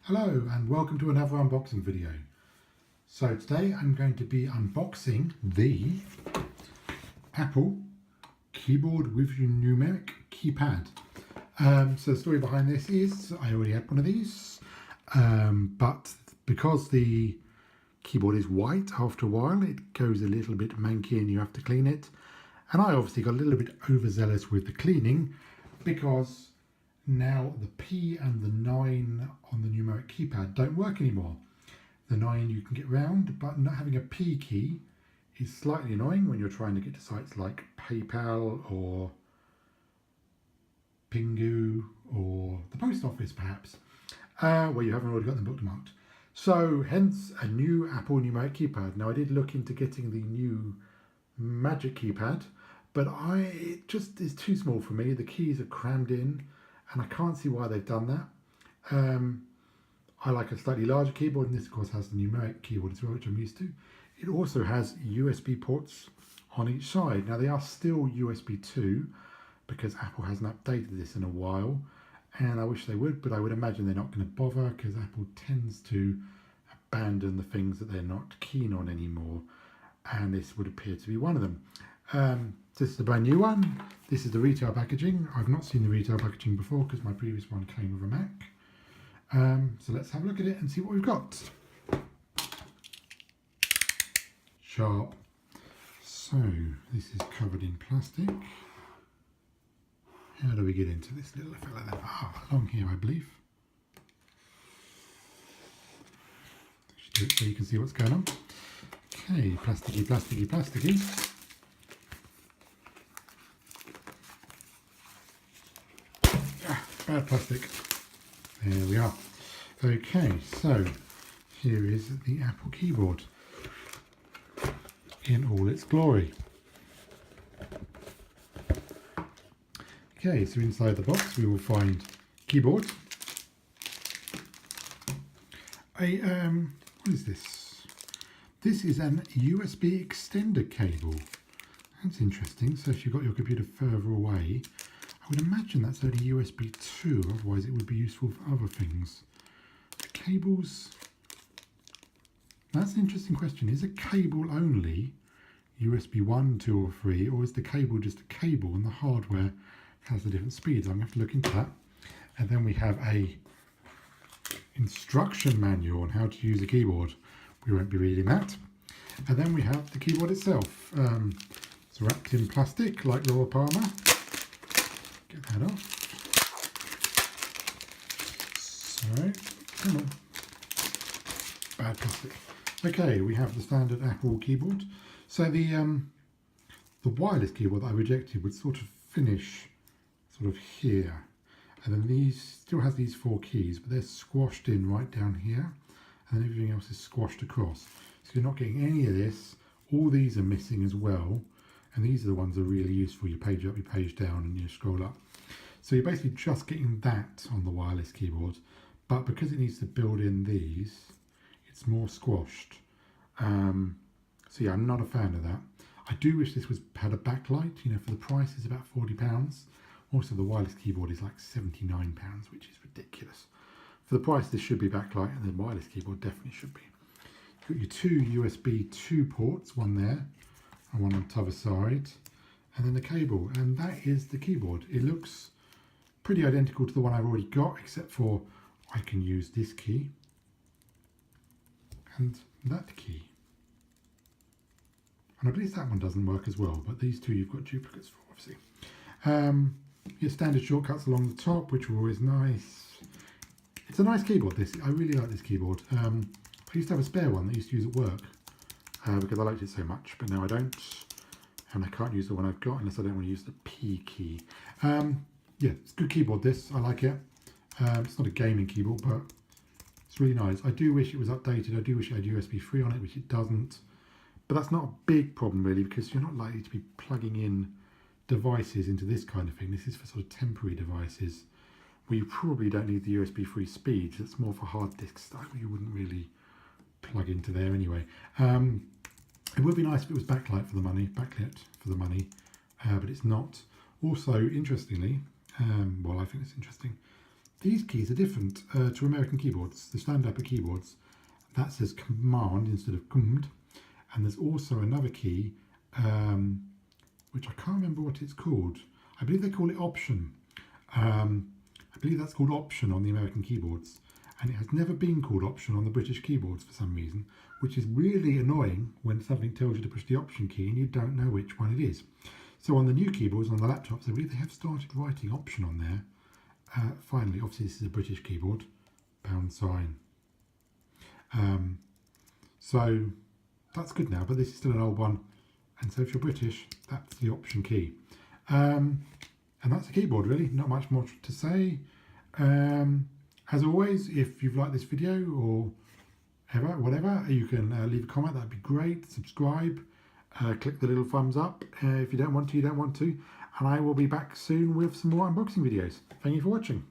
Hello and welcome to another unboxing video. So today I'm going to be unboxing the Apple keyboard with numeric keypad. So the story behind this is I already had one of these, but because the keyboard is white, after a while it goes a little bit manky and you have to clean it. And I obviously got a little bit overzealous with the cleaning because now the P and the 9 on the numeric keypad don't work anymore. The 9 you can get round, but not having a P key is slightly annoying when you're trying to get to sites like PayPal or Pingu or the post office perhaps, where you haven't already got them bookmarked. So hence a new Apple numeric keypad. Now I did look into getting the new Magic keypad, but it just is too small for me. The keys are crammed in and I can't see why they've done that. I like a slightly larger keyboard, and this of course has the numeric keyboard as well, which I'm used to. It also has USB ports on each side. Now they are still USB 2 because Apple hasn't updated this in a while, and I wish they would, but I would imagine they're not going to bother because Apple tends to abandon the things that they're not keen on anymore, and this would appear to be one of them. This is a brand new one. This is the retail packaging. I've not seen the retail packaging before because my previous one came with a Mac. So let's have a look at it and see what we've got. Sharp. So this is covered in plastic. How do we get into this little fella then? Along here I believe. Should do it so you can see what's going on. Okay, plasticky, plasticky, plasticky. Bad plastic. There we are. Okay, so here is the Apple keyboard in all its glory. Okay, so inside the box we will find keyboard. What is this? This is an USB extender cable. That's interesting. So if you've got your computer further away, I would imagine that's only USB 2, otherwise it would be useful for other things. The cables, that's an interesting question. Is a cable only USB 1, 2 or 3, or is the cable just a cable and the hardware has the different speeds? I'm going to have to look into that. And then we have a instruction manual on how to use a keyboard. We won't be reading that. And then we have the keyboard itself. It's wrapped in plastic like Laura Palmer. Get that off. So, come on. Bad plastic. Okay, we have the standard Apple keyboard. So the wireless keyboard that I rejected would sort of finish sort of here. And then these still has these 4 keys, but they're squashed in right down here. And then everything else is squashed across. So you're not getting any of this. All these are missing as well. And these are the ones that are really useful. You page up, you page down, and you scroll up. So you're basically just getting that on the wireless keyboard. But because it needs to build in these, it's more squashed. So yeah, I'm not a fan of that. I do wish this had a backlight. You know, for the price is about £40. Also, the wireless keyboard is like £79, which is ridiculous. For the price, this should be backlight, and the wireless keyboard definitely should be. You've got your 2 USB 2 ports, one there and one on the other side, and then the cable, and that is the keyboard. It looks pretty identical to the one I've already got, except for I can use this key and that key. And I believe that one doesn't work as well, but these two you've got duplicates for, obviously. Your standard shortcuts along the top, which are always nice. It's a nice keyboard, this. I really like this keyboard. I used to have a spare one that I used to use at work because I liked it so much, but now I don't. And I can't use the one I've got unless I don't want to use the P key. Yeah, it's a good keyboard, this. I like it. It's not a gaming keyboard, but it's really nice. I do wish it was updated. I do wish it had USB 3 on it, which it doesn't. But that's not a big problem, really, because you're not likely to be plugging in devices into this kind of thing. This is for sort of temporary devices where you probably don't need the USB 3 speed. It's more for hard disk stuff you wouldn't really plug into there anyway. It would be nice if it was backlit for the money, but it's not. Also, interestingly, well, I think it's interesting, these keys are different to American keyboards, the stand-up keyboards. That says command instead of command. And there's also another key, which I can't remember what it's called. I believe they call it option. I believe that's called option on the American keyboards. And it has never been called option on the British keyboards for some reason, which is really annoying when something tells you to push the option key and you don't know which one it is. So on the new keyboards, on the laptops, I believe they have started writing option on there. Finally, obviously this is a British keyboard, £. So that's good now, but this is still an old one. And so if you're British, that's the option key. And that's the keyboard really, not much more to say. As always, if you've liked this video or whatever, you can leave a comment, that'd be great. Subscribe, click the little thumbs up. If you don't want to, you don't want to. And I will be back soon with some more unboxing videos. Thank you for watching.